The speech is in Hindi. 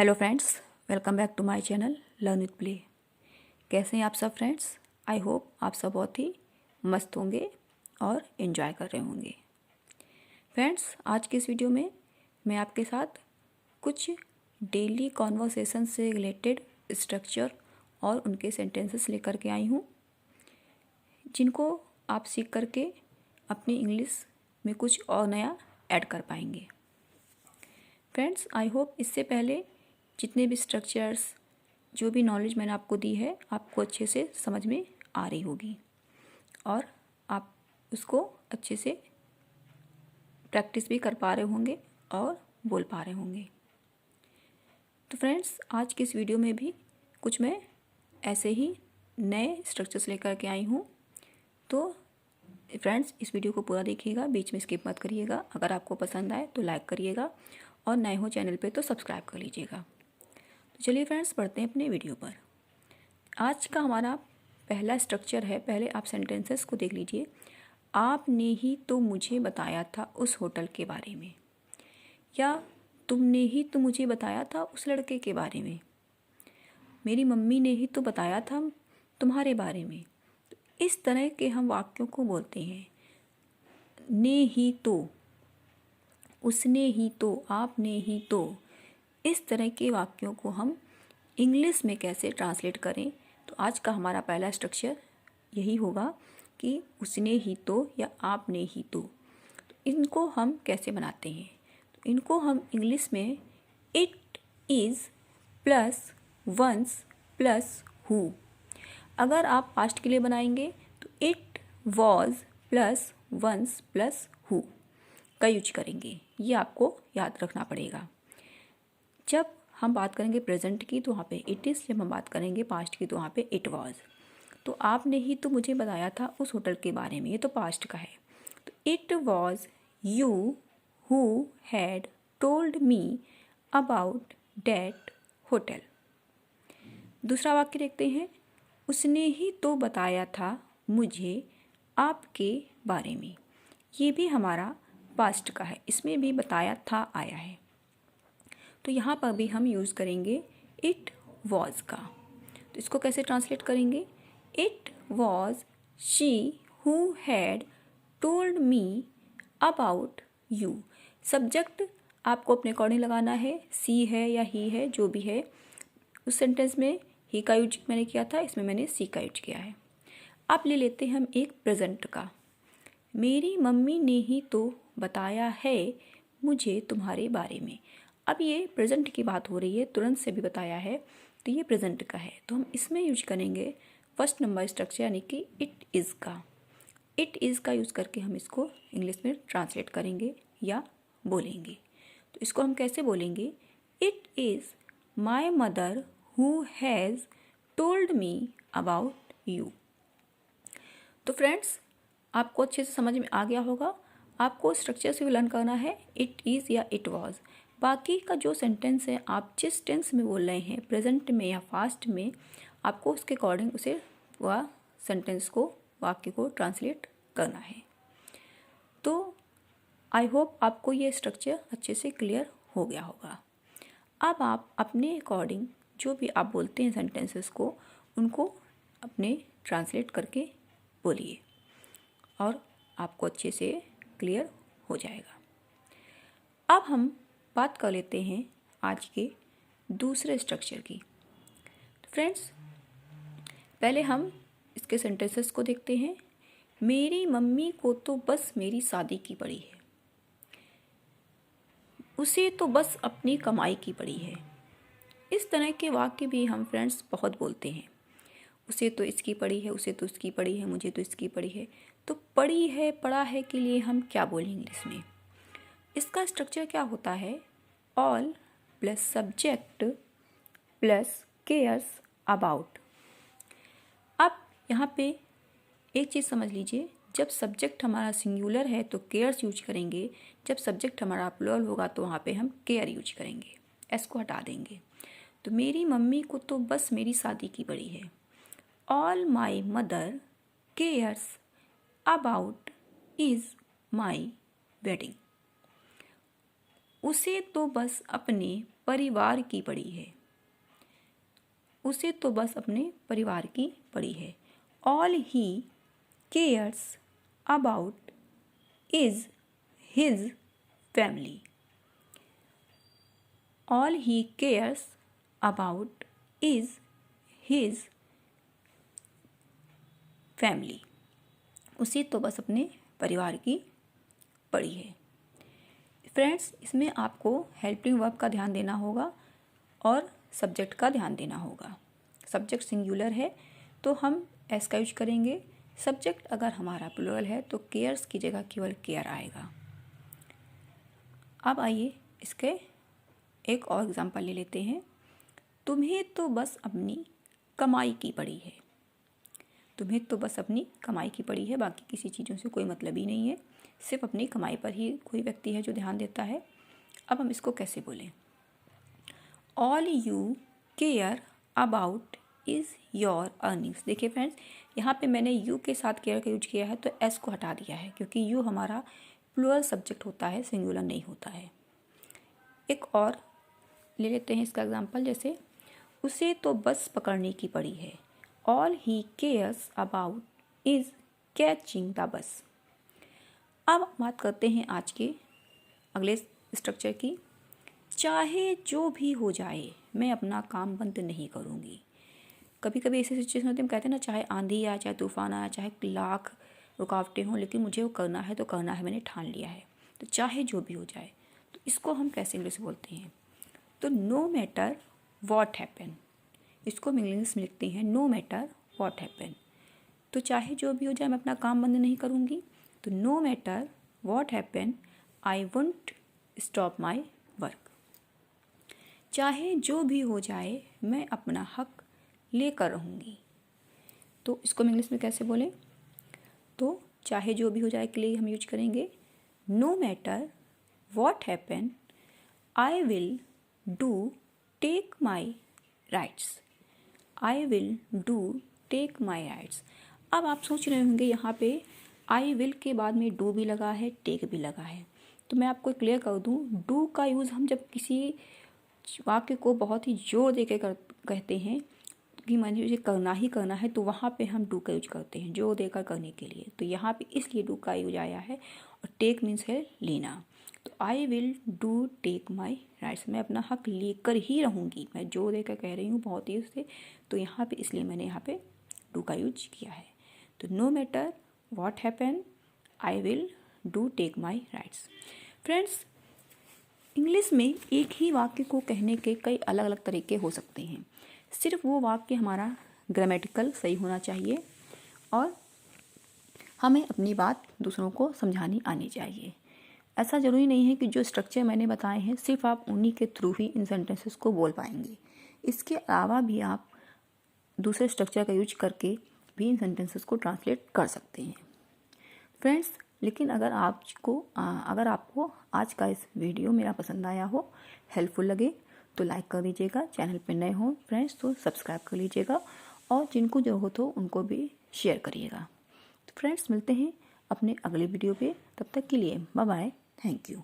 Hello friends, welcome back to my channel learn with play. कैसे हैं आप सब फ्रेंड्स? आई होप आप सब बहुत ही मस्त होंगे और इन्जॉय कर रहे होंगे। फ्रेंड्स, आज के इस वीडियो में मैं आपके साथ कुछ डेली कॉन्वर्सेशन से रिलेटेड स्ट्रक्चर और उनके सेंटेंसेस लेकर के आई हूँ, जिनको आप सीख करके अपनी इंग्लिश में कुछ और नया ऐड कर पाएंगे। फ्रेंड्स, आई होप इससे पहले जितने भी स्ट्रक्चर्स, जो भी नॉलेज मैंने आपको दी है, आपको अच्छे से समझ में आ रही होगी और आप उसको अच्छे से प्रैक्टिस भी कर पा रहे होंगे और बोल पा रहे होंगे। तो फ्रेंड्स, आज की इस वीडियो में भी कुछ मैं ऐसे ही नए स्ट्रक्चर्स लेकर के आई हूँ। तो फ्रेंड्स, इस वीडियो को पूरा देखिएगा, बीच में स्किप मत करिएगा। अगर आपको पसंद आए तो लाइक करिएगा और नए हो चैनल पे तो सब्सक्राइब कर लीजिएगा। तो चलिए फ्रेंड्स, पढ़ते हैं अपने वीडियो पर। आज का हमारा पहला स्ट्रक्चर है। पहले आप सेंटेंसेस को देख लीजिए। आपने ही तो मुझे बताया था उस होटल के बारे में, या तुमने ही तो मुझे बताया था उस लड़के के बारे में, मेरी मम्मी ने ही तो बताया था तुम्हारे बारे में। तो इस तरह के हम वाक्यों को बोलते हैं। ने ही तो, उसने ही तो, आपने ही तो, इस तरह के वाक्यों को हम इंग्लिश में कैसे ट्रांसलेट करें। तो आज का हमारा पहला स्ट्रक्चर यही होगा कि उसने ही तो या आपने ही तो इनको हम कैसे बनाते हैं। तो इनको हम इंग्लिश में it is plus ones plus who. अगर आप पास्ट के लिए बनाएंगे तो it was plus ones plus who का यूज करेंगे। ये आपको याद रखना पड़ेगा। जब हम बात करेंगे प्रेजेंट की तो वहाँ पे इट इज़, जब हम बात करेंगे पास्ट की तो वहाँ पे इट वॉज। तो आपने ही तो मुझे बताया था उस होटल के बारे में, ये तो पास्ट का है। तो it was you who had told me about that hotel. दूसरा वाक्य देखते हैं। उसने ही तो बताया था मुझे आपके बारे में। ये भी हमारा पास्ट का है, इसमें भी बताया था आया है। तो यहाँ पर भी हम यूज़ करेंगे इट वॉज का। तो इसको कैसे ट्रांसलेट करेंगे? It was she who had told me about you. Subject आपको अपने अकॉर्डिंग लगाना है, सी है या ही है, जो भी है। उस सेंटेंस में ही का यूज मैंने किया था, इसमें मैंने सी का यूज किया है। अब ले लेते हैं हम एक प्रेजेंट का। मेरी मम्मी ने ही तो बताया है मुझे तुम्हारे बारे में। अब ये प्रेजेंट की बात हो रही है, तुरंत से भी बताया है, तो ये प्रेजेंट का है। तो हम इसमें यूज करेंगे फर्स्ट नंबर स्ट्रक्चर, यानी कि इट इज़ का। इट इज़ का यूज़ करके हम इसको इंग्लिश में ट्रांसलेट करेंगे या बोलेंगे। तो इसको हम कैसे बोलेंगे? It is my mother who has told me about you. तो फ्रेंड्स, आपको अच्छे से समझ में आ गया होगा। आपको स्ट्रक्चर से भी लर्न करना है, इट इज़ या इट वॉज। बाकी का जो सेंटेंस है, आप जिस टेंस में बोल रहे हैं, प्रेजेंट में या पास्ट में, आपको उसके अकॉर्डिंग उसे वह सेंटेंस को, वाक्य को ट्रांसलेट करना है। तो आई होप आपको ये स्ट्रक्चर अच्छे से क्लियर हो गया होगा। अब आप अपने अकॉर्डिंग जो भी आप बोलते हैं सेंटेंसेस को, उनको अपने ट्रांसलेट करके बोलिए और आपको अच्छे से क्लियर हो जाएगा। अब हम बात कर लेते हैं आज के दूसरे स्ट्रक्चर की। तो फ्रेंड्स, पहले हम इसके सेंटेंसेस को देखते हैं। मेरी मम्मी को तो बस मेरी शादी की पड़ी है, उसे तो बस अपनी कमाई की पड़ी है। इस तरह के वाक्य भी हम फ्रेंड्स बहुत बोलते हैं। उसे तो इसकी पड़ी है, उसे तो उसकी पड़ी है, मुझे तो इसकी पड़ी है। तो पड़ी है, पड़ा है के लिए हम क्या बोलेंगे इंग्लिश में? इसका स्ट्रक्चर क्या होता है? All plus subject plus cares about. अब यहाँ पे एक चीज़ समझ लीजिए, जब सब्जेक्ट हमारा सिंगुलर है तो केयर्स यूज करेंगे, जब सब्जेक्ट हमारा प्लूरल होगा तो वहाँ पे हम केयर यूज करेंगे, एस को हटा देंगे। तो मेरी मम्मी को तो बस मेरी शादी की पड़ी है। All my mother cares about is my wedding. उसे तो बस अपने परिवार की पड़ी है। उसे तो बस अपने परिवार की पड़ी है। All he cares about is his family. All he cares about is his family. उसे तो बस अपने परिवार की पड़ी है। फ्रेंड्स, इसमें आपको हेल्पिंग वर्ब का ध्यान देना होगा और सब्जेक्ट का ध्यान देना होगा। सब्जेक्ट सिंगुलर है तो हम एस का यूज करेंगे। सब्जेक्ट अगर हमारा प्लूरल है तो केयर्स की जगह केवल केयर आएगा। अब आइए इसके एक और एग्जांपल ले लेते हैं। तुम्हें तो बस अपनी कमाई की पड़ी है। तुम्हें तो बस अपनी कमाई की पड़ी है, बाकी किसी चीज़ों से कोई मतलब ही नहीं है, सिर्फ अपनी कमाई पर ही कोई व्यक्ति है जो ध्यान देता है। अब हम इसको कैसे बोलें? All you care about is your earnings. देखिए फ्रेंड्स, यहाँ पे मैंने यू के साथ केयर का यूज किया है तो एस को हटा दिया है, क्योंकि यू हमारा प्लूरल सब्जेक्ट होता है, सिंगुलर नहीं होता है। एक और ले लेते हैं इसका एग्जांपल, जैसे उसे तो बस पकड़ने की पड़ी है। All he cares about is catching the bus. अब बात करते हैं आज के अगले स्ट्रक्चर की। चाहे जो भी हो जाए मैं अपना काम बंद नहीं करूँगी। कभी कभी ऐसी सिचुएशन होती है, हम कहते हैं ना, चाहे आंधी आए, चाहे तूफान आए, चाहे लाख रुकावटें हों, लेकिन मुझे वो करना है तो करना है, मैंने ठान लिया है। तो चाहे जो भी हो जाए, तो इसको हम कैसे इंग्लिश में बोलते हैं? तो नो मैटर वॉट हैपन। इसको हम इंग्लिश में लिखते हैं नो मैटर वॉट हैपन। तो चाहे जो भी हो जाए मैं अपना काम बंद नहीं करूँगी। तो no matter what happen I won't stop my work. चाहे जो भी हो जाए मैं अपना हक लेकर रहूँगी। तो इसको हम इंग्लिश में कैसे बोलें? तो चाहे जो भी हो जाए के लिए हम यूज करेंगे no matter what happen I will do take my rights. I will do take my rights. अब आप सोच रहे होंगे यहाँ पे आई विल के बाद में डू भी लगा है, टेक भी लगा है। तो मैं आपको क्लियर कर दूँ, डू का यूज़ हम जब किसी वाक्य को बहुत ही जोर दे के कहते हैं कि मुझे ये करना ही करना है, तो वहाँ पे हम डू का यूज करते हैं जोर देकर करने के लिए। तो यहाँ पे इसलिए डू का यूज आया है। और टेक मीन्स है लेना। तो I will do take my rights, मैं अपना हक लेकर ही रहूँगी। मैं जोर देकर कह रही हूँ बहुत ही उससे, तो यहाँ पे इसलिए मैंने यहाँ पे डू का यूज किया है। तो no matter what happen I will do take my rights. Friends, English में एक ही वाक्य को कहने के कई अलग अलग तरीके हो सकते हैं। सिर्फ वो वाक्य हमारा ग्रामेटिकल सही होना चाहिए और हमें अपनी बात दूसरों को समझानी आनी चाहिए। ऐसा ज़रूरी नहीं है कि जो स्ट्रक्चर मैंने बताए हैं सिर्फ आप उन्हीं के थ्रू ही इन सेंटेंसेस को बोल पाएंगे। इसके अलावा भी आप दूसरे स्ट्रक्चर का यूज करके भी इन सेंटेंसेस को ट्रांसलेट कर सकते हैं। फ्रेंड्स, लेकिन अगर आपको आज का इस वीडियो मेरा पसंद आया हो, हेल्पफुल लगे, तो लाइक कर दीजिएगा। चैनल पर नए हो फ्रेंड्स तो सब्सक्राइब कर लीजिएगा और जिनको ज़रूरत हो उनको भी शेयर करिएगा। तो फ्रेंड्स, मिलते हैं अपने अगले वीडियो पे। तब तक के लिए बाय बाय, थैंक यू।